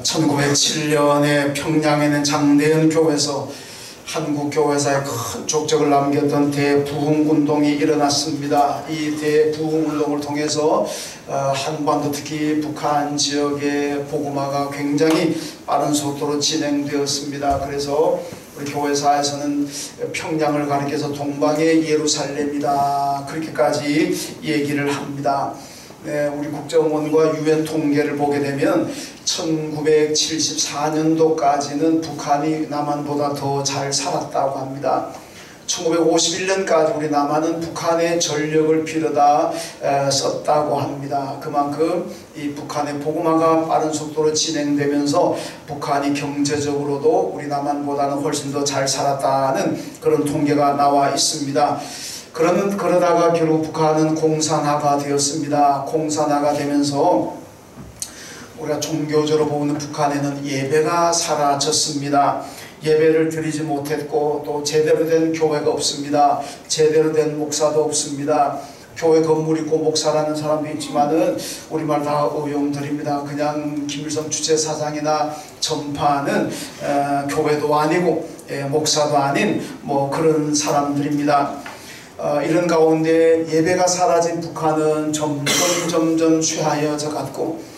1907년에 평양에 있는 장대현 교회에서 한국 교회사에 큰 족적을 남겼던 대부흥운동이 일어났습니다. 이 대부흥운동을 통해서 한반도 특히 북한 지역의 복음화가 굉장히 빠른 속도로 진행되었습니다. 그래서 우리 교회사에서는 평양을 가리켜서 동방의 예루살렘이다 그렇게까지 얘기를 합니다. 우리 국정원과 유엔 통계를 보게 되면 1974년도까지는 북한이 남한보다 더 잘 살았다고 합니다. 1951년까지 우리 남한은 북한의 전력을 빌어다 썼다고 합니다. 그만큼 이 북한의 복음화가 빠른 속도로 진행되면서 북한이 경제적으로도 우리 남한보다는 훨씬 더 잘 살았다는 그런 통계가 나와 있습니다. 그러다가 결국 북한은 공산화가 되었습니다. 공산화가 되면서 우리가 종교적으로 보는 북한에는 예배가 사라졌습니다. 예배를 드리지 못했고 또 제대로 된 교회가 없습니다. 제대로 된 목사도 없습니다. 교회 건물 있고 목사라는 사람도 있지만은 우리말 다 어용들입니다. 그냥 김일성 주체사상이나 전파는 교회도 아니고 목사도 아닌 뭐 그런 사람들입니다. 이런 가운데 예배가 사라진 북한은 점점 쇠하여져 갔고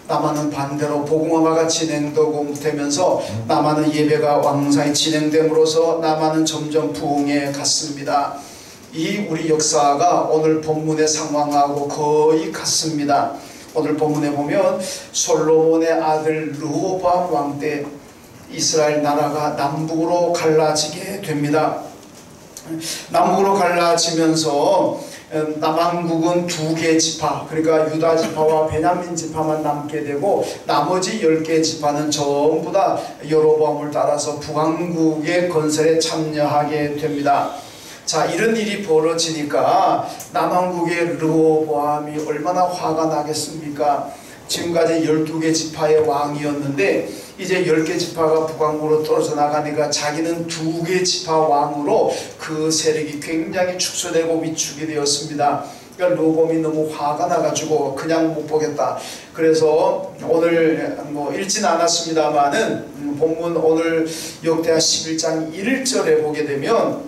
남한은 반대로 복음화가 진행되면서 남한은 예배가 왕성히 진행됨으로써 남한은 점점 부흥해 갔습니다. 이 우리 역사가 오늘 본문의 상황하고 거의 같습니다. 오늘 본문에 보면 솔로몬의 아들 르호보암 왕 때 이스라엘 나라가 남북으로 갈라지게 됩니다. 남북으로 갈라지면서 남한국은 2개 지파, 그러니까 유다 지파와 베냐민 지파만 남게 되고 나머지 10개 지파는 전부 다 여로보암을 따라서 북왕국의 건설에 참여하게 됩니다. 자, 이런 일이 벌어지니까 남한국의 르호보암이 얼마나 화가 나겠습니까? 지금까지 12개 지파의 왕이었는데 이제 10개 지파가 북왕국으로 떨어져 나가니까 자기는 2개 지파 왕으로 그 세력이 굉장히 축소되고 위축이 되었습니다. 그러니까 르호보암이 너무 화가 나가지고 그냥 못 보겠다. 그래서 오늘 뭐 읽지는 않았습니다만은 본문 오늘 역대하 11장 1절에 보게 되면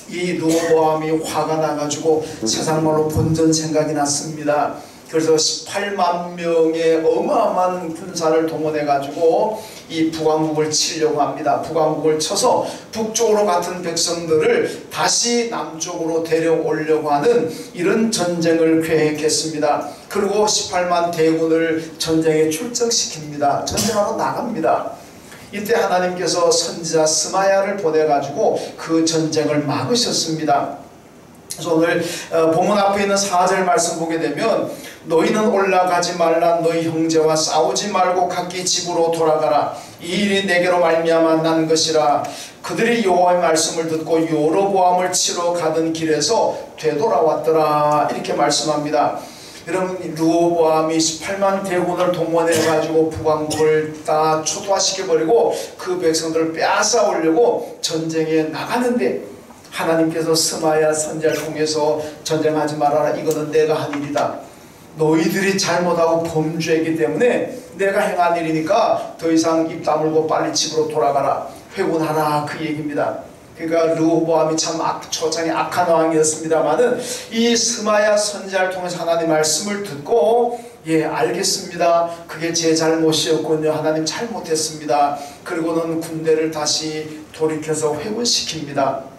이 르호보암이 화가 나가지고 세상말로 본전 생각이 났습니다. 그래서 18만 명의 어마어마한 군사를 동원해 가지고 이 북왕국을 치려고 합니다. 북왕국을 쳐서 북쪽으로 갔던 백성들을 다시 남쪽으로 데려오려고 하는 이런 전쟁을 계획했습니다. 그리고 18만 대군을 전쟁에 출정시킵니다. 전쟁하러 나갑니다. 이때 하나님께서 선지자 스마야를 보내 가지고 그 전쟁을 막으셨습니다. 그래서 오늘 본문 앞에 있는 4절 말씀 보게 되면 너희는 올라가지 말라. 너희 형제와 싸우지 말고 각기 집으로 돌아가라. 이 일이 내게로 말미암아 난 것이라. 그들이 여호와의 말씀을 듣고 여로보암을 치러 가던 길에서 되돌아왔더라. 이렇게 말씀합니다. 여러분, 르호보암이 18만 대군을 동원해 가지고 북왕국을 다 초토화시켜버리고 그 백성들을 빼앗아 오려고 전쟁에 나가는데 하나님께서 스마야 선지자를 통해서 전쟁하지 말아라. 이거는 내가 한 일이다. 너희들이 잘못하고 범죄했기 때문에 내가 행한 일이니까 더 이상 입 다물고 빨리 집으로 돌아가라. 회군하라. 그 얘기입니다. 그러니까 르호보암이 참 초창에 악한 왕이었습니다만은 이 스마야 선지자를 통해서 하나님 말씀을 듣고 예, 알겠습니다. 그게 제 잘못이었군요. 하나님 잘못했습니다. 그리고는 군대를 다시 돌이켜서 회군시킵니다.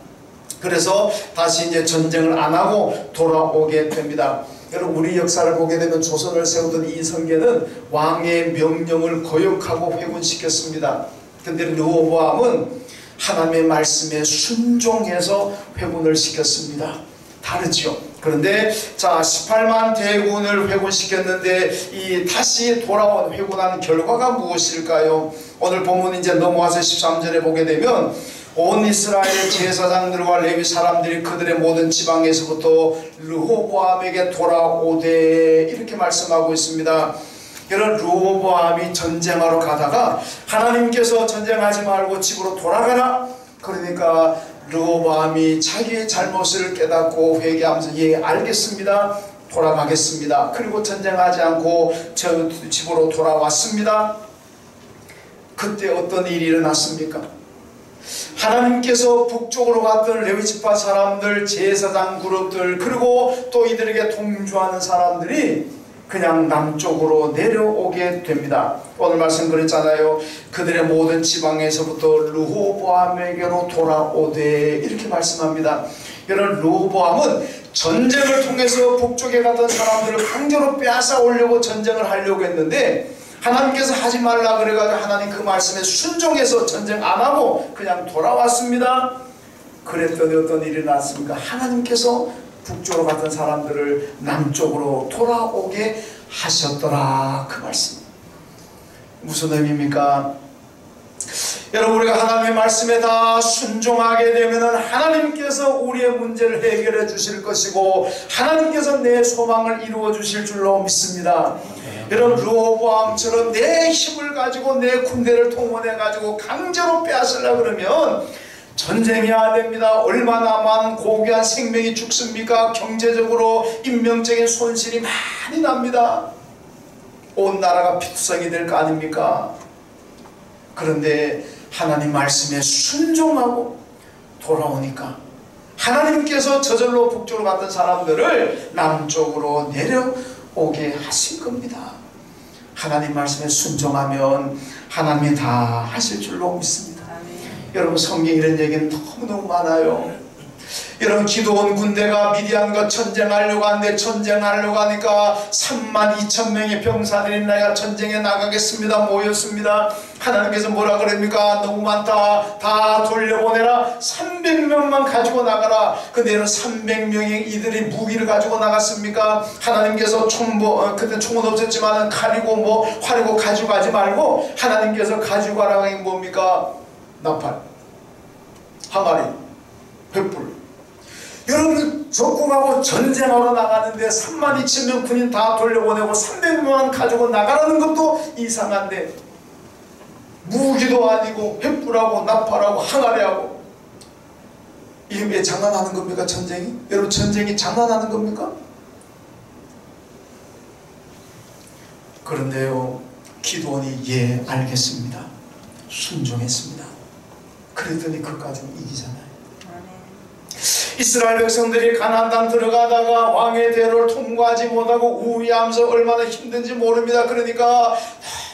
그래서 다시 이제 전쟁을 안 하고 돌아오게 됩니다. 여러분, 우리 역사를 보게 되면 조선을 세우던 이성계는 왕의 명령을 거역하고 회군시켰습니다. 근데 르호보암은 하나님의 말씀에 순종해서 회군을 시켰습니다. 다르죠. 그런데 자, 18만 대군을 회군시켰는데 이 다시 돌아온 회군한 결과가 무엇일까요? 오늘 본문 이제 넘어와서 13절에 보게 되면 온 이스라엘 제사장들과 레위 사람들이 그들의 모든 지방에서부터 르호보암에게 돌아오되 이렇게 말씀하고 있습니다. 여러분, 르호보암이 전쟁하러 가다가 하나님께서 전쟁하지 말고 집으로 돌아가라. 그러니까 르호보암이 자기의 잘못을 깨닫고 회개하면서 예, 알겠습니다. 돌아가겠습니다. 그리고 전쟁하지 않고 저 집으로 돌아왔습니다. 그때 어떤 일이 일어났습니까? 하나님께서 북쪽으로 갔던 레위지파 사람들, 제사장 그룹들, 그리고 또 이들에게 동조하는 사람들이 그냥 남쪽으로 내려오게 됩니다. 오늘 말씀 그랬잖아요. 그들의 모든 지방에서부터 르호보암에게로 돌아오되, 이렇게 말씀합니다. 여러분, 르호보암은 전쟁을 통해서 북쪽에 갔던 사람들을 강제로 빼앗아 오려고 전쟁을 하려고 했는데, 하나님께서 하지 말라 그래가지고 하나님 그 말씀에 순종해서 전쟁 안 하고 그냥 돌아왔습니다. 그랬더니 어떤 일이 났습니까? 하나님께서 북쪽으로 갔던 사람들을 남쪽으로 돌아오게 하셨더라, 그 말씀. 무슨 의미입니까? 여러분, 우리가 하나님의 말씀에 다 순종하게 되면 하나님께서 우리의 문제를 해결해 주실 것이고 하나님께서 내 소망을 이루어 주실 줄로 믿습니다. 여러분, 르호보암처럼 내 힘을 가지고 내 군대를 동원해 가지고 강제로 빼앗으려고 그러면 전쟁해야 됩니다. 얼마나 많은 고귀한 생명이 죽습니까? 경제적으로 인명적인 손실이 많이 납니다. 온 나라가 피투성이 될 거 아닙니까? 그런데 하나님 말씀에 순종하고 돌아오니까 하나님께서 저절로 북쪽으로 갔던 사람들을 남쪽으로 내려오게 하신 겁니다. 하나님 말씀에 순종하면 하나님이 다 하실 줄로 믿습니다. 여러분, 성경에 이런 얘기는 너무너무 많아요. 여러분, 기드온 군대가 미디안과 전쟁하려고 하는데, 전쟁하려고 하니까 32,000명의 병사들이 내가 전쟁에 나가겠습니다 모였습니다. 하나님께서 뭐라 그럽니까? 너무 많다, 다 돌려보내라, 300명만 가지고 나가라. 근데 300명의 이들이 무기를 가지고 나갔습니까? 하나님께서 그때 총은 없었지만 칼이고 활이고 가지고 가지 말고 하나님께서 가지고 가라는 게 뭡니까? 나팔, 항아리, 횃불. 여러분, 적군하고 전쟁하러 나가는데 32,000명 군인 다 돌려보내고 300명만 가지고 나가라는 것도 이상한데, 무기도 아니고 횃불하고 나팔하고 항아리하고, 이게 왜 장난하는 겁니까? 전쟁이? 여러분, 전쟁이 장난하는 겁니까? 그런데요, 기드온이 예 알겠습니다, 순종했습니다. 그랬더니 그까지는 이기잖아요. 이스라엘 백성들이 가나안 땅 들어가다가 왕의 대로를 통과하지 못하고 우위하면서 얼마나 힘든지 모릅니다. 그러니까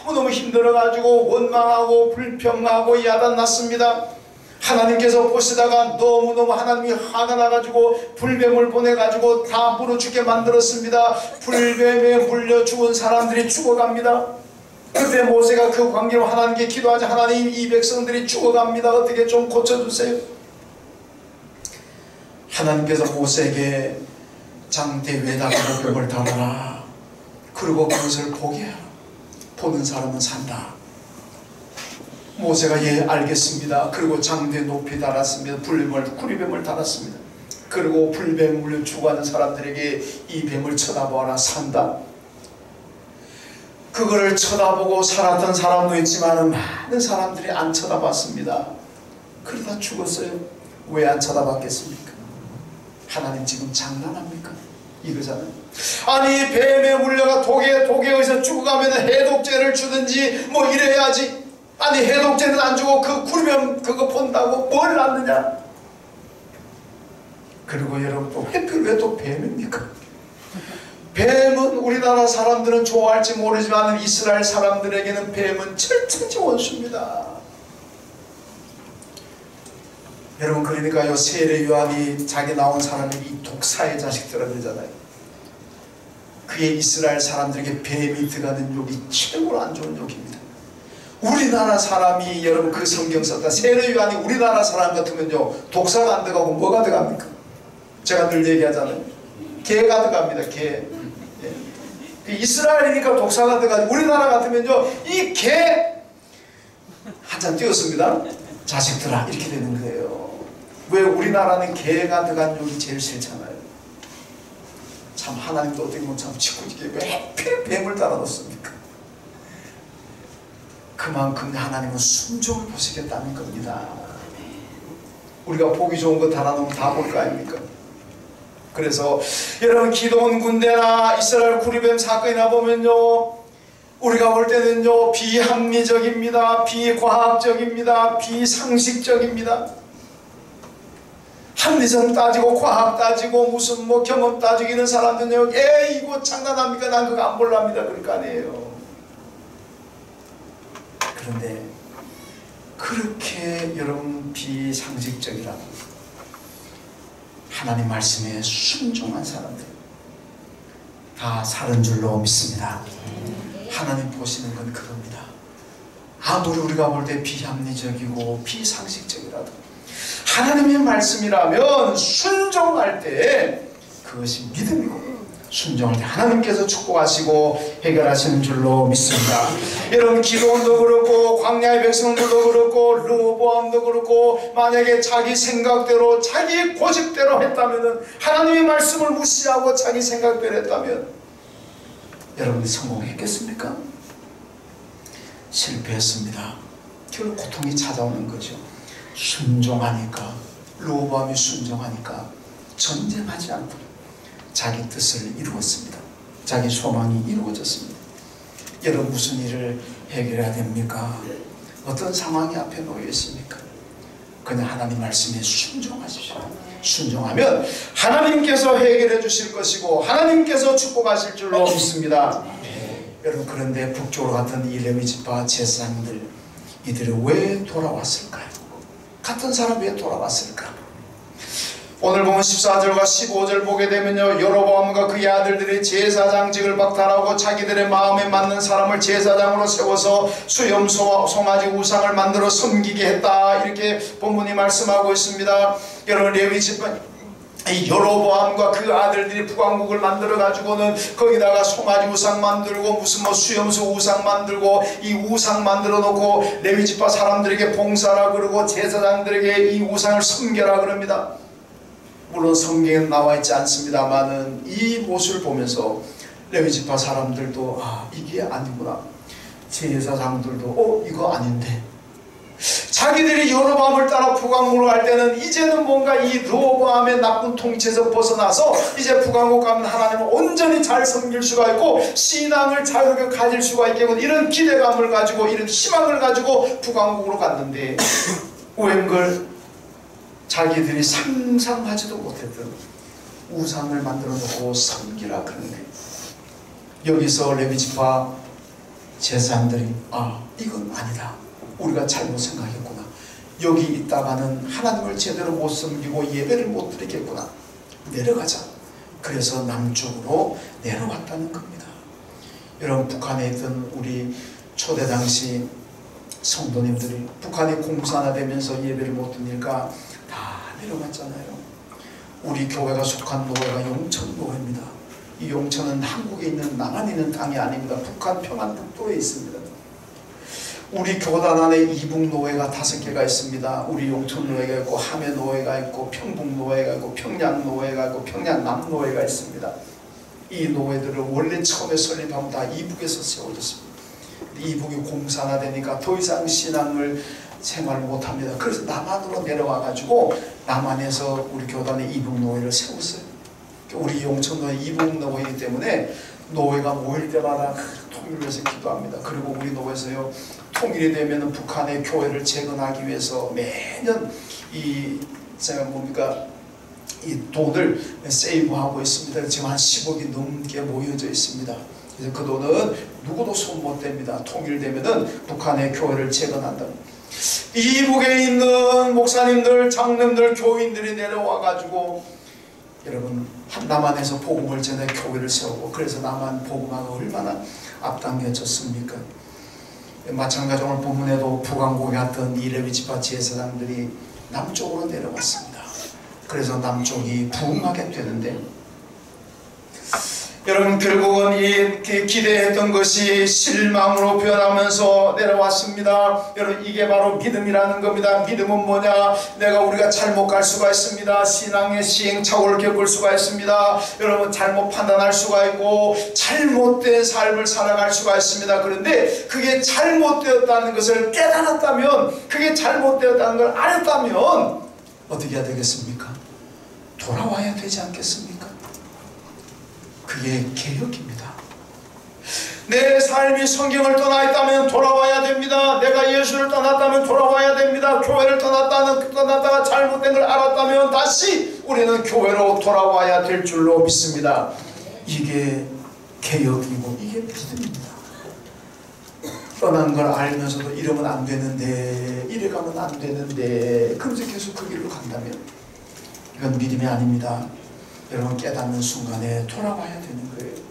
너무너무 힘들어가지고 원망하고 불평하고 야단났습니다. 하나님께서 보시다가 너무너무 하나님이 화가 나가지고 불뱀을 보내가지고 다 물어 죽게 만들었습니다. 불뱀에 물려 죽은 사람들이 죽어갑니다. 그때 모세가 그 관계로 하나님께 기도하자. 하나님, 이 백성들이 죽어갑니다. 어떻게 좀 고쳐주세요. 하나님께서 모세에게 장대 위에다가 뱀을 달아라. 그리고 그것을 보게 하라. 보는 사람은 산다. 모세가 예 알겠습니다. 그리고 장대 높이 달았습니다. 구리뱀을 달았습니다. 그리고 불뱀 물려 죽어가는 사람들에게 이 뱀을 쳐다보아라, 산다. 그거를 쳐다보고 살았던 사람도 있지만 많은 사람들이 안 쳐다봤습니다. 그러다 죽었어요. 왜 안 쳐다봤겠습니까? 하나님 지금 장난합니까? 이거잖아요. 아니, 뱀에 물려가 독에서 죽어가면 해독제를 주든지 뭐 이래야지. 아니, 해독제는 안 주고 그 구르면 그거 본다고 뭘 낳느냐? 그리고 여러분, 또 하필 왜 또 뱀입니까? 뱀은 우리나라 사람들은 좋아할지 모르지만 이스라엘 사람들에게는 뱀은 철천지 원수입니다. 여러분, 그러니까요, 세례 요한이 자기 나온 사람에게 이 독사의 자식들을 그러잖아요. 그의 이스라엘 사람들에게 뱀이 들어가는 욕이 최고로 안 좋은 욕입니다. 우리나라 사람이, 여러분, 그 성경 썼다. 세례 요한이 우리나라 사람 같으면요, 독사가 안 들어가고 뭐가 들어갑니까? 제가 늘 얘기하잖아요. 개가 들어갑니다. 개. 예. 이스라엘이니까 독사가 들어가고, 우리나라 같으면요, 이 개 한잔 띄웠습니다. 자식들아, 이렇게 되는 거예요. 왜? 우리나라는 개가 들어간 욕이 제일 싫잖아요. 참, 하나님도 어떻게 보면 참 짓궂게 왜 하필 뱀을 달아놓습니까? 그만큼 하나님은 순종을 보시겠다는 겁니다. 우리가 보기 좋은 거 달아놓으면 다 볼 거 아닙니까? 그래서 여러분, 기드온 군대나 이스라엘 구리뱀 사건이나 보면요, 우리가 볼 때는요, 비합리적입니다. 비과학적입니다. 비상식적입니다. 합리성 따지고 과학 따지고 무슨 뭐 경험 따지고 이런 사람들은요, 이거 장난합니까? 난 그거 안 볼랍니다. 그러니까 아니에요. 그런데 그렇게 여러분 비상식적이라고 하나님 말씀에 순종한 사람들 다 사는 줄로 믿습니다. 하나님 보시는 건 그겁니다. 아무리 우리가 볼 때 비합리적이고 비상식적이라도 하나님의 말씀이라면 순종할 때 그것이 믿음이고, 순종할 때 하나님께서 축복하시고 해결하시는 줄로 믿습니다. 여러분, 기도원도 그렇고 광야의 백성들도 그렇고 르호보암도 그렇고 만약에 자기 생각대로 자기 고집대로 했다면, 하나님의 말씀을 무시하고 자기 생각대로 했다면 여러분이 성공했겠습니까? 실패했습니다. 결국 고통이 찾아오는 거죠. 순종하니까, 르호보암이 순종하니까 전쟁하지 않고 자기 뜻을 이루었습니다. 자기 소망이 이루어졌습니다. 여러분, 무슨 일을 해결해야 됩니까? 어떤 상황이 앞에 놓여 있습니까? 그냥 하나님 말씀에 순종하십시오. 순종하면 하나님께서 해결해 주실 것이고 하나님께서 축복하실 줄로 믿습니다. 여러분, 그런데 북쪽으로 갔던 이 레위지파 제사장들, 이들이 왜 돌아왔을까요? 같은 사람 왜 돌아왔을까? 오늘 보면 14절과 15절 보게 되면요, 여로보암과 그의 아들들이 제사장직을 박탈하고 자기들의 마음에 맞는 사람을 제사장으로 세워서 수염소와 송아지 우상을 만들어 섬기게 했다, 이렇게 본문이 말씀하고 있습니다. 여러분, 레위지파 이 여로보암과 그 아들들이 북왕국을 만들어 가지고는 거기다가 송아지 우상 만들고 무슨 뭐 수염소 우상 만들고 이 우상 만들어 놓고 레위지파 사람들에게 봉사라 그러고 제사장들에게 이 우상을 섬겨라 그럽니다. 물론 성경에 나와 있지 않습니다만은 이 모습을 보면서 레위지파 사람들도 이게 아니구나, 제사장들도 이거 아닌데, 자기들이 여로보암을 따라 북왕국으로 갈 때는 이제는 뭔가 이 르호보암의 나쁜 통치에서 벗어나서 이제 북왕국 가면 하나님을 온전히 잘 섬길 수가 있고 신앙을 자유롭게 가질 수가 있겠고, 이런 기대감을 가지고 이런 희망을 가지고 북왕국으로 갔는데 웬걸 자기들이 상상하지도 못했던 우상을 만들어 놓고 섬기라 그러는데, 여기서 레위지파 제사장들이 이건 아니다, 우리가 잘못 생각했구나, 여기 있다가는 하나님을 제대로 못 섬기고 예배를 못 드리겠구나, 내려가자. 그래서 남쪽으로 내려왔다는 겁니다. 여러분, 북한에 있던 우리 초대 당시 성도님들이 북한이 공산화되면서 예배를 못 드니까 다 내려갔잖아요. 우리 교회가 속한 노회가 용천노회입니다. 이 용천은 한국에 있는 남한에 있는 땅이 아닙니다. 북한 평안북도에 있습니다. 우리 교단 안에 이북노회가 5개가 있습니다. 우리 용천노회가 있고 함해노회가 있고 평북노회가 있고 평양노회가 있고 평양남노회가 있습니다. 이 노회들을 원래 처음에 설립하면 다 이북에서 세워졌습니다. 이북이 공산화되니까 더 이상 신앙을 생활을 못합니다. 그래서 남한으로 내려와가지고 남한에서 우리 교단의 이북노회를 세웠어요. 우리 용천노회 이북노회이기 때문에 노회가 모일 때마다 통일을 위해서 기도합니다. 그리고 우리 노회에서요, 통일이 되면 북한의 교회를 재건하기 위해서 매년 이 돈을 세이브하고 있습니다. 지금 한 10억이 넘게 모여져 있습니다. 그래서 그 돈은 누구도 손 못 댑니다. 통일되면은 북한의 교회를 재건한다. 이북에 있는 목사님들, 장로님들, 교인들이 내려와 가지고 여러분, 남한에서 복음을 전해 교회를 세우고, 그래서 남한 복음화가 얼마나 앞당겨졌습니까? 마찬가지로 오늘 본문에도 북왕국에 갔던 이 레위지파 제사장들이 남쪽으로 내려왔습니다. 그래서 남쪽이 부흥하게 되는데, 여러분, 결국은 이 기대했던 것이 실망으로 변하면서 내려왔습니다. 여러분, 이게 바로 믿음이라는 겁니다. 믿음은 뭐냐? 우리가 잘못 갈 수가 있습니다. 신앙의 시행착오를 겪을 수가 있습니다. 여러분, 잘못 판단할 수가 있고 잘못된 삶을 살아갈 수가 있습니다. 그런데 그게 잘못되었다는 것을 깨달았다면, 그게 잘못되었다는 걸 알았다면 어떻게 해야 되겠습니까? 돌아와야 되지 않겠습니까? 그게 개혁입니다. 내 삶이 성경을 떠나 있다면 돌아와야 됩니다. 내가 예수를 떠났다면 돌아와야 됩니다. 교회를 떠났다가 잘못된 걸 알았다면 다시 우리는 교회로 돌아와야 될 줄로 믿습니다. 이게 개혁이고 이게 믿음입니다. 떠난 걸 알면서도 이러면 안 되는데, 이래가면 안 되는데, 그러면서 계속 그 길로 간다면 이건 믿음이 아닙니다. 여러분, 깨닫는 순간에 돌아와야 되는 거예요.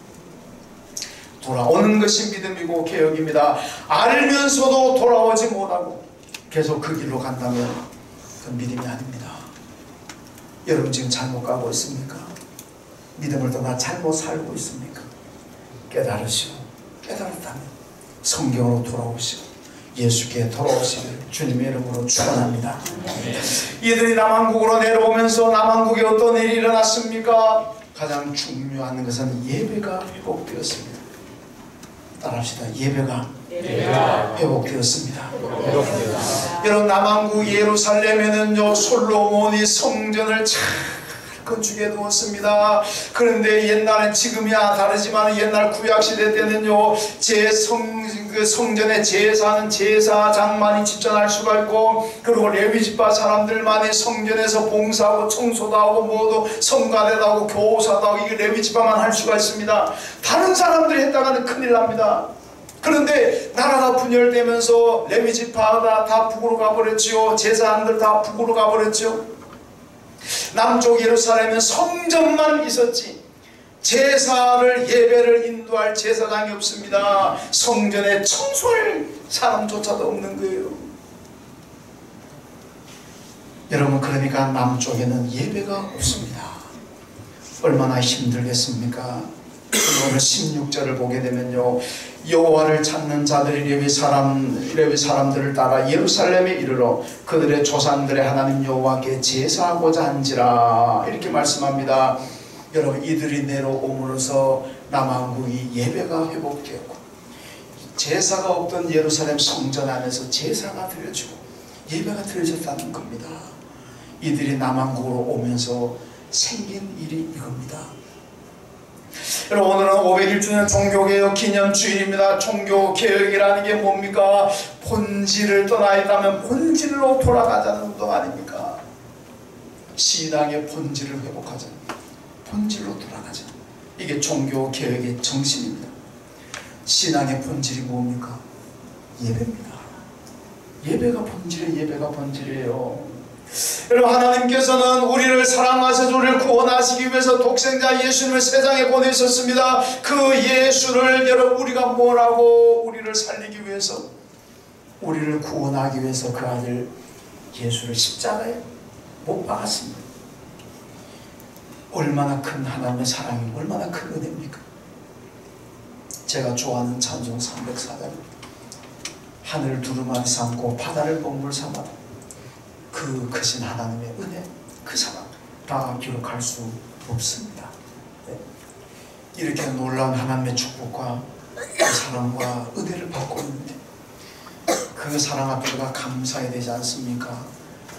돌아오는 것이 믿음이고 개혁입니다. 알면서도 돌아오지 못하고 계속 그 길로 간다면 그건 믿음이 아닙니다. 여러분 지금 잘못 가고 있습니까? 믿음을 떠나 잘못 살고 있습니까? 깨달으시고, 깨달았다면 성경으로 돌아오시고 예수께 돌아오시길 주님의 이름으로 축원합니다. 이들이 남한국으로 내려오면서 남한국에 어떤 일이 일어났습니까? 가장 중요한 것은 예배가 회복되었습니다. 따라합시다. 예배가 회복되었습니다. 여러분, 남한국 예루살렘에는요 솔로몬이 성전을 잘 건축해 두었습니다. 그런데 옛날엔 지금이야 다르지만 옛날 구약시대 때는요 그 성전의 제사는 제사장만이 집전할 수가 있고, 그리고 레위지파 사람들만이 성전에서 봉사하고 청소도 하고 뭐도 성가대도 하고 교사도 하고 이게 레위지파만 할 수가 있습니다. 다른 사람들이 했다가는 큰일 납니다. 그런데 나라가 분열되면서 레위지파가 다 북으로 가버렸지요. 제사장들 다 북으로 가버렸죠. 남쪽 예루살렘은 성전만 있었지 제사를 예배를 인도할 제사장이 없습니다. 성전에 청소할 사람조차도 없는 거예요. 여러분, 그러니까 남쪽에는 예배가 없습니다. 얼마나 힘들겠습니까? 오늘 16절을 보게 되면요 여호와를 찾는 자들이 레위 사람들을 따라 예루살렘에 이르러 그들의 조상들의 하나님 여호와께 제사하고자 한지라, 이렇게 말씀합니다. 여러분, 이들이 내려옴으로써 남한국이 예배가 회복되었고 제사가 없던 예루살렘 성전 안에서 제사가 드려지고 예배가 드려졌다는 겁니다. 이들이 남한국으로 오면서 생긴 일이 이겁니다. 여러분, 오늘은 501주년 종교개혁 기념주일입니다. 종교개혁이라는 게 뭡니까? 본질을 떠나 있다면 본질로 돌아가자는 운동 아닙니까? 신앙의 본질을 회복하자는, 본질로 돌아가자. 이게 종교개혁의 정신입니다. 신앙의 본질이 뭡니까? 예배입니다. 예배가 본질이에요. 예배가 본질이에요. 여러분, 하나님께서는 우리를 사랑하셔서 우리를 구원하시기 위해서 독생자 예수님을 세상에 보내셨습니다. 그 예수를 여러분 우리가 뭐라고 우리를 살리기 위해서, 우리를 구원하기 위해서 그 아들 예수를 십자가에 못 박았습니다. 얼마나 큰 하나님의 사랑이, 얼마나 큰 은혜입니까? 제가 좋아하는 찬송 304장, 하늘 두루마리 삼고 바다를 먹물 삼아 그 크신 하나님의 은혜, 그 사랑 다 기록할 수 없습니다. 네. 이렇게 놀라운 하나님의 축복과 그 사랑과 은혜를 받고 있는데 그 사랑 앞에 우리가 감사해야 되지 않습니까?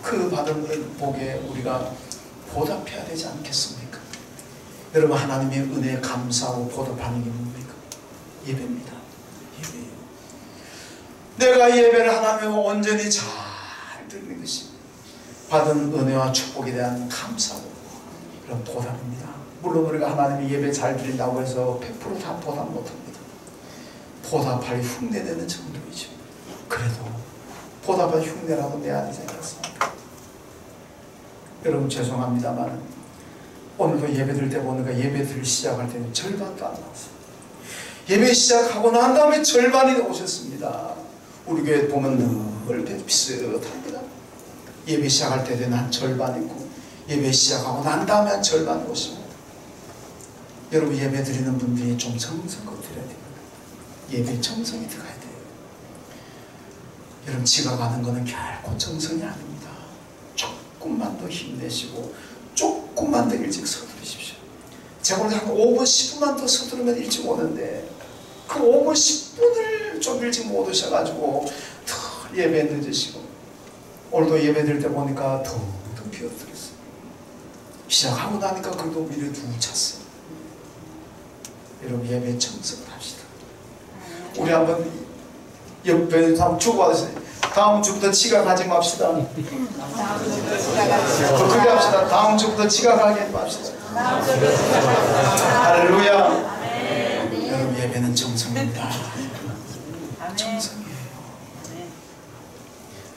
그 받은 복에 우리가 보답해야 되지 않겠습니까? 여러분, 하나님의 은혜에 감사하고 보답하는 게 뭡니까? 예배입니다. 예배예요. 내가 예배를 하나님과 온전히 잘 드리는 것입니다. 받은 은혜와 축복에 대한 감사로 이런 보답입니다. 물론 우리가 하나님의 예배 잘 드린다고 해서 100% 다 보답 못합니다. 보답할 흉내내는 정도이죠. 그래도 보답할 흉내라도 내야 되지 않겠습니까? 여러분, 죄송합니다만 오늘도 예배 드릴 때 보니까 예배 드릴 시작할 때는 절반도 안 나왔어요. 예배 시작하고 난 다음에 절반이 오셨습니다. 우리 교회 보면 늘 비슷합니다. 예배 시작할 때는 한 절반 있고 예배 시작하고 난 다음에 한 절반 오십니다. 여러분, 예배 드리는 분들이 좀 정성껏 드려야 됩니다. 예배 정성이 들어가야 돼요. 여러분, 지각하는 거는 결코 정성이 아닙니다. 조금만 더 힘내시고 조금만 더 일찍 서두르십시오. 제가 오늘 한 5분 10분만 더 서두르면 일찍 오는데 그 5분 10분을 좀 일찍 못 오셔가지고 더 예배 늦으시고, 오늘도 예배 드릴 때 보니까 더 비어들었어요. 시작하고 나니까 그래도 미래 두 찼어요. 여러분, 예배 정성을 합시다. 우리 한번 옆에 한번 주고받으세요. 다음 주부터 지각하지 맙시다. 그렇게 합시다. 다음 주부터 지각하게 맙시다. 할렐루야. 여러분, 예배는 정성입니다. 정성이에요.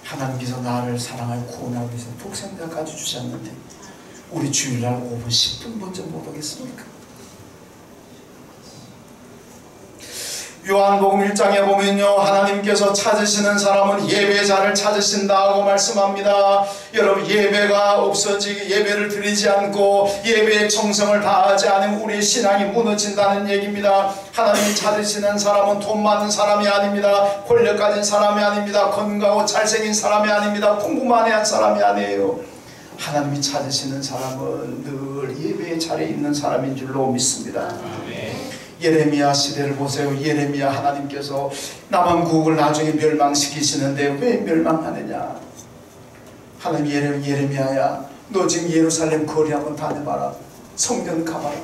하나님께서 나를 사랑하여 구원하기 위해서 독생자까지 주지 않는데 우리 주일날 5분 10분 먼저 못 오겠습니까? 요한복음 1장에 보면요, 하나님께서 찾으시는 사람은 예배자를 찾으신다고 말씀합니다. 여러분, 예배가 없어지기, 예배를 드리지 않고 예배의 정성을 다하지 않으면 우리의 신앙이 무너진다는 얘기입니다. 하나님이 찾으시는 사람은 돈 많은 사람이 아닙니다. 권력 가진 사람이 아닙니다. 건강하고 잘생긴 사람이 아닙니다. 공부만 한 사람이 아니에요. 하나님이 찾으시는 사람은 늘 예배의 자리에 있는 사람인 줄로 믿습니다. 예레미야 시대를 보세요. 예레미야, 하나님께서 남한국을 나중에 멸망시키시는데 왜 멸망하느냐? 하나님, 예레미야야, 너 지금 예루살렘 거리 한번 다녀봐라. 성전 가봐라.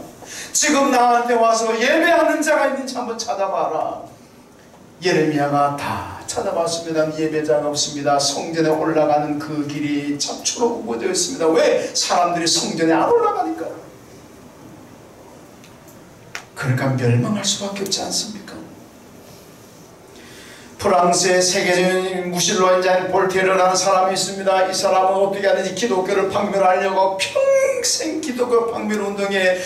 지금 나한테 와서 예배하는 자가 있는지 한번 찾아봐라. 예레미야가 다 찾아봤습니다. 예배자가 없습니다. 성전에 올라가는 그 길이 잡초로 우거져 있습니다. 왜? 사람들이 성전에 안 올라가니까. 그러니까 멸망할 수밖에 없지 않습니까? 프랑스의 세계적인 무신론자인 볼테르라는 사람이 있습니다. 이 사람은 어떻게 하든지 기독교를 박멸하려고 평생 기독교 박멸 운동에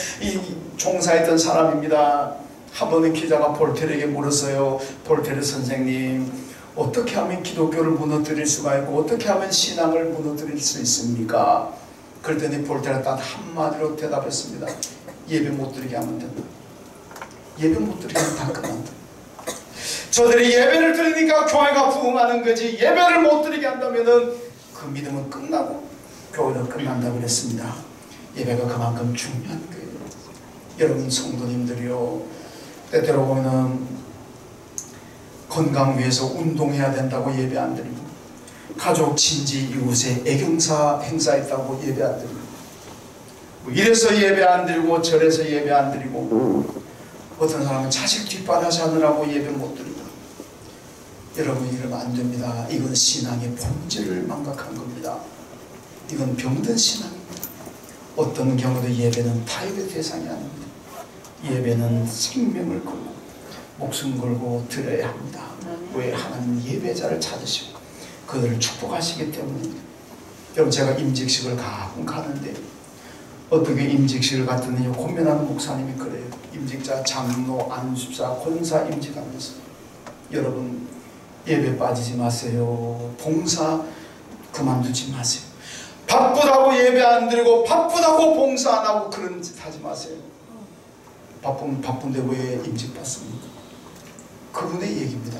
종사했던 사람입니다. 한 번은 기자가 볼테르에게 물었어요. 볼테르 선생님, 어떻게 하면 기독교를 무너뜨릴 수가 있고 어떻게 하면 신앙을 무너뜨릴 수 있습니까? 그랬더니 볼테르가 딱 한마디로 대답했습니다. 예배 못 드리게 하면 된다. 예배 못 드리게 하면 다 끝난다. 저들이 예배를 드리니까 교회가 부흥하는 거지, 예배를 못 드리게 한다면은 그 믿음은 끝나고 교회는 끝난다고 그랬습니다. 예배가 그만큼 중요한 거예요. 여러분 성도님들이요, 때때로 보면은 건강 위해서 운동해야 된다고 예배 안 드리고, 가족 친지 이웃에 애경사 행사했다고 예배 안 드리고, 이래서 예배 안 드리고 저래서 예배 안 드리고, 어떤 사람은 자식 뒷바라지 하느라고 예배 못 드리고. 여러분, 이러면 안 됩니다. 이건 신앙의 본질을 망각한 겁니다. 이건 병든 신앙입니다. 어떤 경우도 예배는 타협의 대상이 아닙니다. 예배는 생명을 걸고 목숨 걸고 드려야 합니다. 왜? 하나님 예배자를 찾으시고 그들을 축복하시기 때문입니다. 여러분, 제가 임직식을 가끔 가는데 어떻게 임직식을 갔더니 권면하는 목사님이 그래요. 임직자, 장로, 안수사, 권사 임직하면서 여러분, 예배 빠지지 마세요. 봉사 그만두지 마세요. 바쁘다고 예배 안 드리고 바쁘다고 봉사 안 하고 그런 짓 하지 마세요. 바쁘면 바쁜데 왜 임직 받습니까? 그분의 얘기입니다.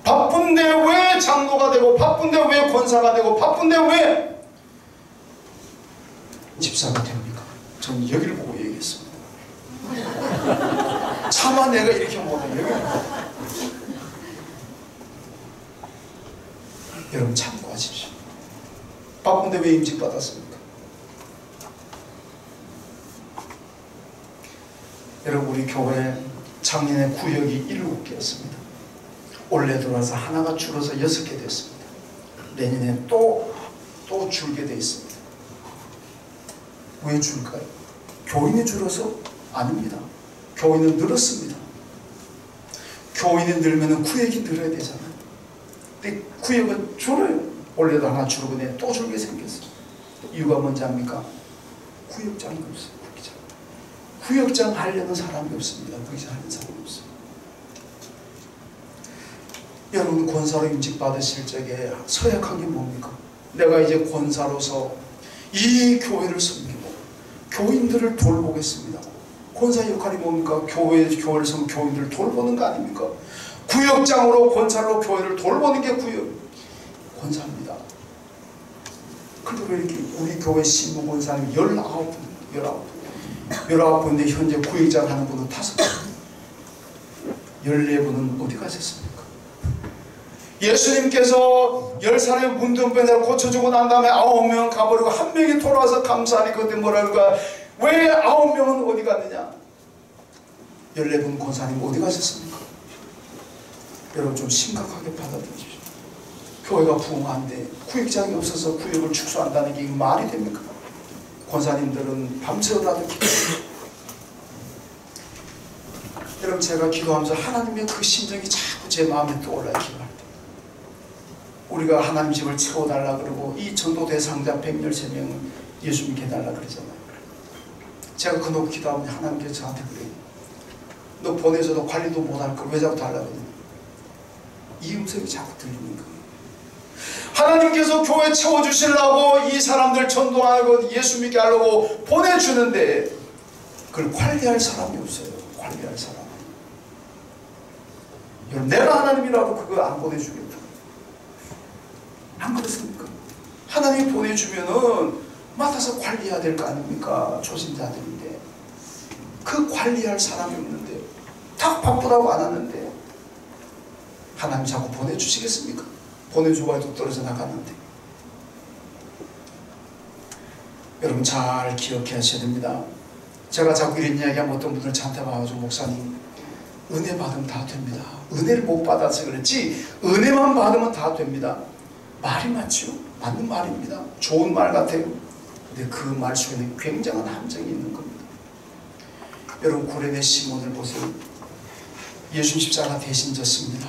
바쁜데 왜 장로가 되고 바쁜데 왜 권사가 되고 바쁜데 왜 집사가 됩니까? 저는 여기를 보고 얘기했습니다. 차마 내가 이렇게 못해. 여러분 참고하십시오. 바쁜데 왜 임직 받았습니까? 여러분, 우리 교회 작년에 구역이 7개였습니다. 올해 들어와서 하나가 줄어서 6개 됐습니다. 내년에 또 줄게 돼 있습니다. 왜 줄까요? 교인이 줄어서? 아닙니다. 교인은 늘었습니다. 교인이 늘면 구역이 늘어야 되잖아요. 근데 구역은 줄어요. 원래도 하나 줄고 내년 또 줄게 생겼어요. 이유가 뭔지 압니까? 구역장이 없어요. 구역장 하려는 사람이 없습니다. 구역장 하는 사람이 없어요. 여러분, 권사로 임직 받으실 적에 서약한 게 뭡니까? 내가 이제 권사로서 이 교회를 섬기고 교인들을 돌보겠습니다. 권사 역할이 뭡니까? 교회를 섬 교인들을 돌보는 거 아닙니까? 구역장으로 권사로 교회를 돌보는 게 권사입니다. 그런데 왜 이렇게 우리 교회 신부 권사님 19분인데 현재 구역장 하는 분은 5분, 14분은 어디 가셨습니까? 예수님께서 10사람의 문둥병을 고쳐주고 난 다음에 9명 가버리고 1명이 돌아와서 감사하니 그때 뭐라 그럴까? 왜 9명은 어디 갔느냐? 14분 권사님 어디 가셨습니까? 여러분 좀 심각하게 받아들이십시오. 교회가 부흥한데 구역장이 없어서 구역을 축소한다는 게 말이 됩니까? 권사님들은 밤새워라도 기도해요. 여러분 제가 기도하면서 하나님의 그 심정이 자꾸 제 마음에 떠올라요. 기도할 때 우리가 하나님 집을 채워달라 그러고 이 전도 대상자 113명은 예수 믿게 해달라 그러잖아요. 제가 그 놓고 기도하면 하나님께서 저한테 그래요. 너 보내줘도 관리도 못할 걸 왜 자꾸 달라고 그러냐. 이 음성이 자꾸 들리는 거예요. 하나님께서 교회 채워주시려고 이 사람들 전도하고 예수 믿게 하려고 보내주는데 그걸 관리할 사람이 없어요. 관리할 사람. 여러분 내가 하나님이라도 그거 안 보내주겠다. 안 그렇습니까? 하나님이 보내주면은 맡아서 관리해야 될 거 아닙니까? 조신자들인데 그 관리할 사람이 없는데 다 바쁘다고 안 하는데 하나님 자꾸 보내주시겠습니까? 보내주고 해도 떨어져 나가는데. 여러분 잘 기억하셔야 됩니다. 제가 자꾸 이런 이야기하면 어떤 분들 저한테 와가지고 목사님 은혜 받으면 다 됩니다. 은혜를 못 받아서 그렇지 은혜만 받으면 다 됩니다. 말이 맞죠? 맞는 말입니다. 좋은 말 같아요. 근데 그 말 속에는 굉장한 함정이 있는 겁니다. 여러분 구레네 시몬을 보세요. 예수 십자가 대신 졌습니다.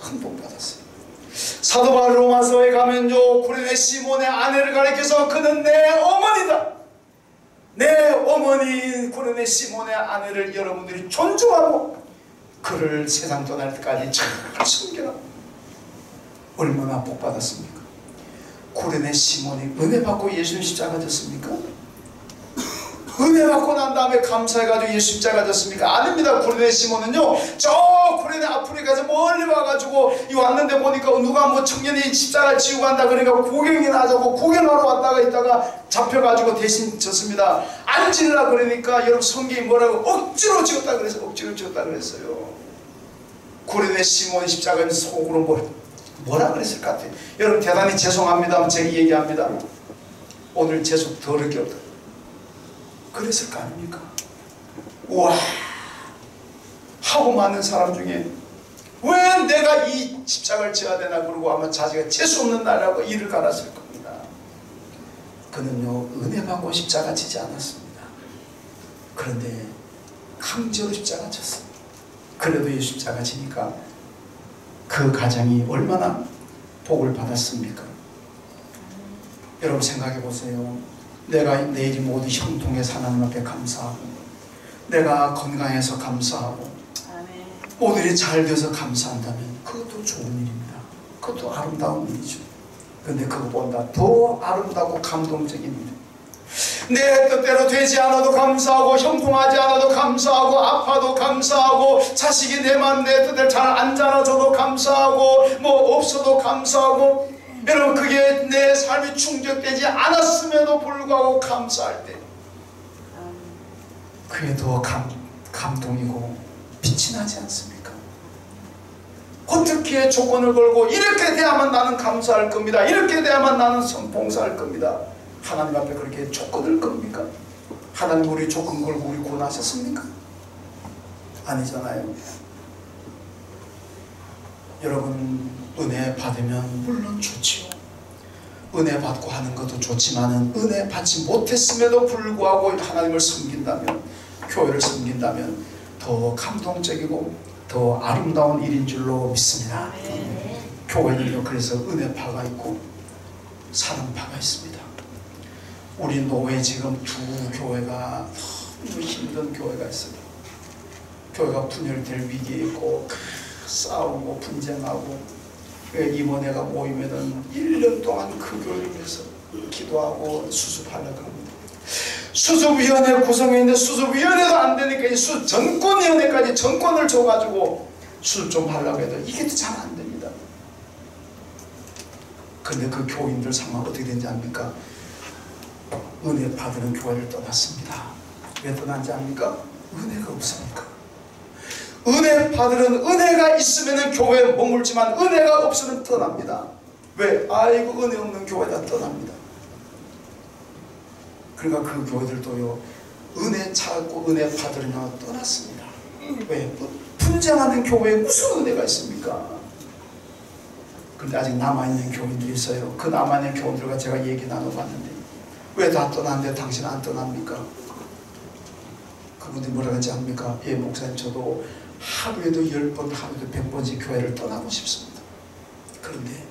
큰 복 받았어요. 사도 바울 로마서에 가면요 구레네 시몬의 아내를 가리켜서 그는 내 어머니다. 내 어머니 구레네 시몬의 아내를 여러분들이 존중하고 그를 세상 떠날 때까지 잘 섬겨라. 얼마나 복 받았습니까? 구레네 시몬이 은혜 받고 예수님 십자가 졌습니까? 은혜 받고 난 다음에 감사해가지고 예수 십자가 졌습니까? 아닙니다. 구레네 시몬은요 저 구레네 아프리카에서 멀리 와가지고 왔는데 보니까 누가 뭐 청년이 십자가 지고 간다 그러니까 구경이나 하자고 구경하러 왔다가 있다가 잡혀가지고 대신 졌습니다. 안 지으라 그러니까 여러분 성경이 뭐라고 억지로 지었다 그래서 억지로 지었다 그랬어요. 구레네 시몬이 십자가는 속으로 뭐라 그랬을 것 같아요. 여러분 대단히 죄송합니다. 제가 얘기합니다. 오늘 재수 더럽게 없다. 그랬을 거 아닙니까? 우와 하고 많은 사람 중에 왜 내가 이 십자가를 져야 되나 그러고 아마 자기가 재수 없는 날이라고 이를 갈았을 겁니다. 그는요 은혜 받고 십자가 지지 않았습니다. 그런데 강제로 십자가 졌습니다. 그래도 이 십자가 지니까 그 가정이 얼마나 복을 받았습니까? 여러분 생각해 보세요. 내가 내일이 모두 형통해서 하나님 앞에 감사하고 내가 건강해서 감사하고 오늘이 잘 돼서 감사한다면 그것도 좋은 일입니다. 그것도 아름다운 일이죠. 그런데 그것보다 더 아름답고 감동적인 일, 내 뜻대로 되지 않아도 감사하고 형통하지 않아도 감사하고 아파도 감사하고 자식이 내 뜻대로 잘 안 자라줘도 감사하고 뭐 없어도 감사하고 여러분 그게 내 삶이 충족되지 않았음에도 불구하고 감사할 때 그게 더 감동이고 빛이 나지 않습니까? 어떻게 조건을 걸고 이렇게 돼야만 나는 감사할 겁니다. 이렇게 돼야만 나는 봉사할 겁니다. 하나님 앞에 그렇게 조건을 겁니까? 하나님 우리 조건 걸고 우리 구원하셨습니까? 아니잖아요. 여러분 은혜 받으면 물론 좋지요. 은혜 받고 하는 것도 좋지만은 은혜 받지 못했음에도 불구하고 하나님을 섬긴다면 교회를 섬긴다면 더 감동적이고 더 아름다운 일인 줄로 믿습니다. 교회는요 그래서 은혜파가 있고 사랑파가 있습니다. 우리 노회 지금 두 교회가 너무 힘든 교회가 있어요. 교회가 분열될 위기에 있고 싸우고 분쟁하고 임원회가 모이면은 1년 동안 그 교회를 위해서 기도하고 수습하려고 합니다. 수습위원회 구성했는데 수습위원회도 안 되니까 이 전권위원회까지 전권을 줘가지고 수습 좀 하려고 해도 이게 잘 안 됩니다. 근데 그 교인들 상황 어떻게 된지 압니까? 은혜 받으는 교회를 떠났습니다. 왜 떠난지 압니까? 은혜가 없으니까. 은혜 받으는 은혜가 있으면 교회에 머물지만 은혜가 없으면 떠납니다. 왜? 아이고 은혜 없는 교회다 떠납니다. 그러니까 그 교회들도요 은혜 찾고 은혜 받으려고 떠났습니다. 왜? 분쟁하는 교회에 무슨 은혜가 있습니까? 그런데 아직 남아있는 교인들이 있어요. 그 남아있는 교인들과 제가 얘기 나눠봤는데 왜 다 떠났는데 당신 안 떠납니까? 그분들이 뭐라 하지 않습니까? 예, 목사님, 저도 하루에도 10번, 하루에도 100번씩 교회를 떠나고 싶습니다. 그런데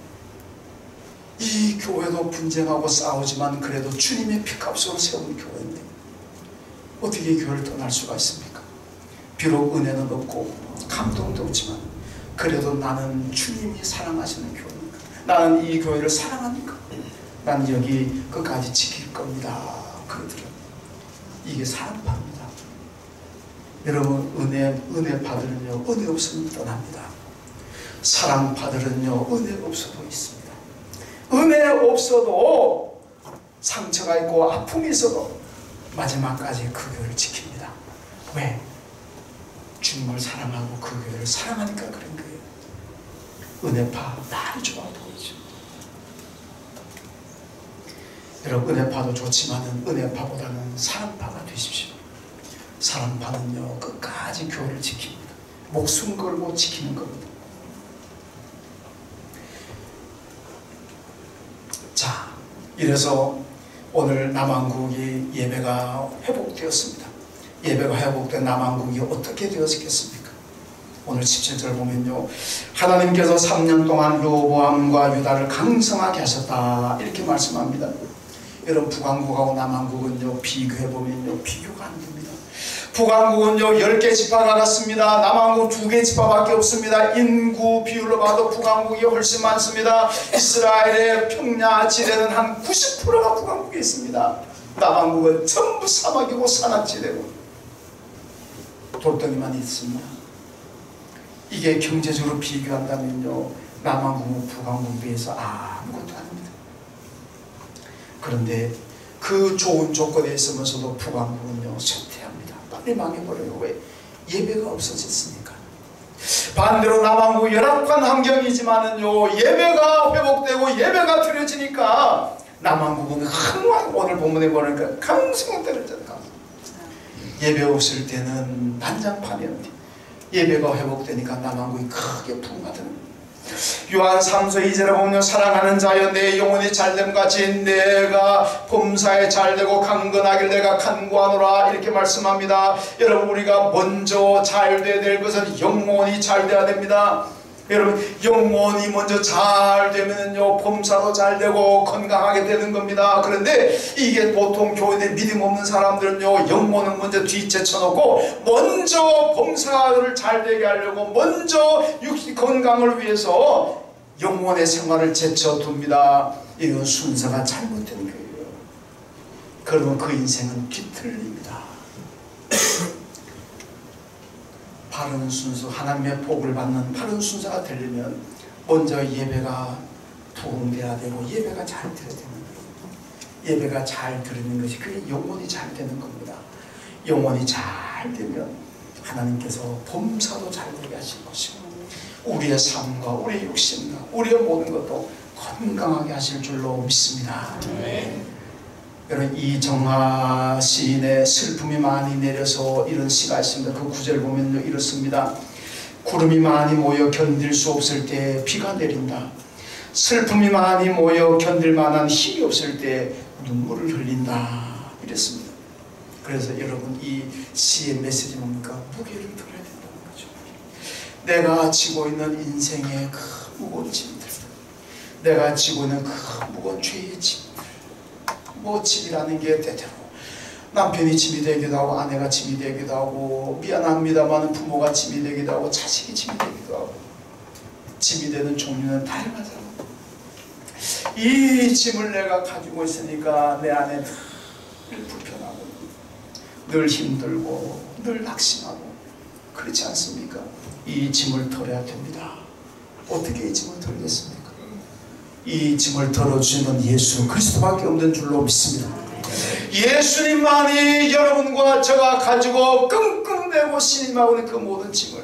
이 교회도 분쟁하고 싸우지만 그래도 주님의 피값으로 세운 교회인데 어떻게 이 교회를 떠날 수가 있습니까? 비록 은혜는 없고 감동도 없지만 그래도 나는 주님이 사랑하시는 교회니까, 나는 이 교회를 사랑하니까 나는 여기 끝까지 지킬 겁니다. 그들은 이게 사랑파입니다. 여러분, 은혜 받으면요, 은혜 없으면 떠납니다. 사랑 받으면요, 은혜 없어도 있습니다. 은혜 없어도 상처가 있고 아픔이 있어도 마지막까지 그 교회를 지킵니다. 왜? 주님을 사랑하고 그 교회를 사랑하니까 그런 거예요. 은혜파 나를 좋아 보이죠. 여러분, 은혜파도 좋지만은 은혜파보다는 사랑파가 되십시오. 사랑파는요, 끝까지 교회를 지킵니다. 목숨 걸고 지키는 겁니다. 자, 이래서 오늘 남한국이 예배가 회복되었습니다. 예배가 회복된 남한국이 어떻게 되었겠습니까? 오늘 17절 보면요, 하나님께서 3년 동안 르호보암과 유다를 강성하게 하셨다, 이렇게 말씀합니다. 여러분, 북왕국하고 남한국은요, 비교해보면요, 비교가 안 됩니다. 북왕국은요 10개 지파가 같습니다. 남한국은 2개 지파밖에 없습니다. 인구 비율로 봐도 북왕국이 훨씬 많습니다. 이스라엘의 평야 지대는 한 90%가 북왕국에 있습니다. 남한국은 전부 사막이고 산악지대고 돌덩이만 있습니다. 이게 경제적으로 비교한다면요, 남한국은 북왕국에 비해서 아무것도 아닙니다. 그런데 그 좋은 조건에 있으면서도 북왕국은요, 쇠퇴합니다. 빨리 망해버려요. 왜? 예배가 없어졌으니까. 반대로 남한국 열악한 환경이지만은요, 예배가 회복되고 예배가 드려지니까 남한국은 항상 오늘 본문에 보니까 강성을 때렸잖아요. 예배 없을 때는 난장판이었는데 예배가 회복되니까 남한국이 크게 풍부하더라고요. 요한 3서 2절에 보면 사랑하는 자여 내 영혼이 잘됨같이 내가 범사에 잘되고 강건하길 내가 간구하노라, 이렇게 말씀합니다. 여러분, 우리가 먼저 잘돼야 될 것은 영혼이 잘돼야 됩니다. 여러분, 영혼이 먼저 잘 되면요, 범사도 잘 되고 건강하게 되는 겁니다. 그런데 이게 보통 교회에 믿음 없는 사람들은요, 영혼은 먼저 뒤제쳐놓고 먼저 범사를 잘 되게 하려고 먼저 육신 건강을 위해서 영혼의 생활을 제쳐둡니다. 이건 순서가 잘못된 거예요. 그러면 그 인생은 뒤틀립니다. 바른 순서, 하나님의 복을 받는 바른 순서가 되려면 먼저 예배가 부흥돼야 되고 예배가 잘 되어야 되는 거예요. 예배가 잘 드리는 것이 그게 영혼이 잘 되는 겁니다. 영혼이 잘 되면 하나님께서 범사도 잘 되게 하실 것이고 우리의 삶과 우리의 육신과 우리의 모든 것도 건강하게 하실 줄로 믿습니다. 여러분, 이정하 시인의 슬픔이 많이 내려서 이런 시가 있습니다. 그 구절 보면요, 이렇습니다. 구름이 많이 모여 견딜 수 없을 때 비가 내린다. 슬픔이 많이 모여 견딜 만한 힘이 없을 때 눈물을 흘린다, 이랬습니다. 그래서 여러분, 이 시의 메시지 뭡니까? 무게를 들어야 된다는 거죠. 내가 지고 있는 인생의 그 무거운 짐들, 내가 지고 있는 그 무거운 죄의 짐, 뭐 짐이라는 게 때때로 남편이 짐이 되기도 하고 아내가 짐이 되기도 하고 미안합니다만 부모가 짐이 되기도 하고 자식이 짐이 되기도 하고 짐이 되는 종류는 다양하잖아. 이 짐을 내가 가지고 있으니까 내 안에 늘 불편하고 늘 힘들고 늘 낙심하고 그렇지 않습니까? 이 짐을 털어야 됩니다. 어떻게 이 짐을 털겠습니까? 이 짐을 털어주시는 예수 그리스도밖에 없는 줄로 믿습니다. 예수님만이 여러분과 저가 가지고 끙끙대고 신임하고 있는 그 모든 짐을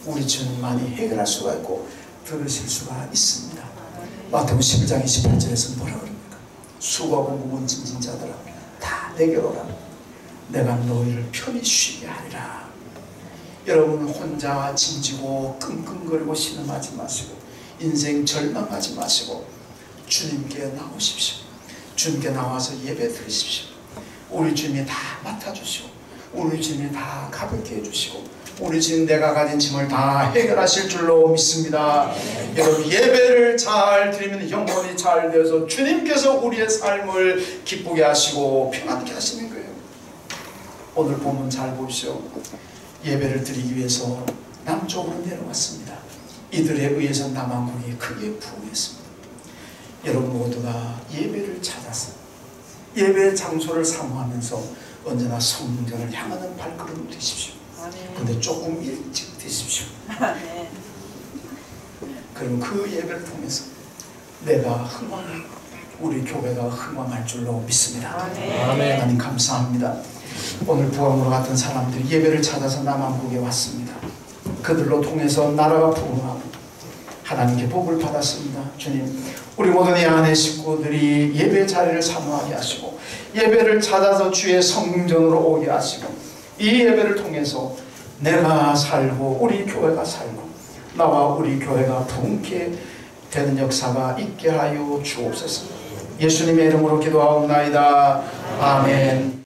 우리 주님만이 해결할 수가 있고 들으실 수가 있습니다. 마태복음 11장 28절에서 뭐라 그럽니까? 수고하고 무거운 짐진 자들아 다 내게로 오라. 내가 너희를 편히 쉬게 하리라. 여러분 혼자 짐지고 끙끙거리고 신음하지 마시고 인생 절망하지 마시고 주님께 나오십시오. 주님께 나와서 예배 드리십시오. 우리 주님이 다 맡아주시고 우리 주님이 다 가볍게 해주시고 우리 주님 내가 가진 짐을 다 해결하실 줄로 믿습니다. 여러분 예배를 잘 드리면 영혼이 잘 되어서 주님께서 우리의 삶을 기쁘게 하시고 평안케 하시는 거예요. 오늘 본문 잘 보시오. 예배를 드리기 위해서 남쪽으로 내려왔습니다. 이들에 의해서 남왕국이 크게 부흥했습니다. 여러분 모두가 예배를 찾아서 예배 장소를 사모하면서 언제나 성전을 향하는 발걸음을 되십시오. 근데 조금 일찍 되십시오. 그럼 그 예배를 통해서 내가 흥왕하고 우리 교회가 흥왕할 줄로 믿습니다. 아멘. 하나님 감사합니다. 오늘 부흥으로 같은 사람들이 예배를 찾아서 남왕국에 왔습니다. 그들로 통해서 나라가 부흥하고 하나님께 복을 받았습니다. 주님, 우리 모든 이 안의 식구들이 예배 자리를 사모하게 하시고 예배를 찾아서 주의 성전으로 오게 하시고 이 예배를 통해서 내가 살고 우리 교회가 살고 나와 우리 교회가 부흥케 되는 역사가 있게 하여 주옵소서. 예수님의 이름으로 기도하옵나이다. 아멘.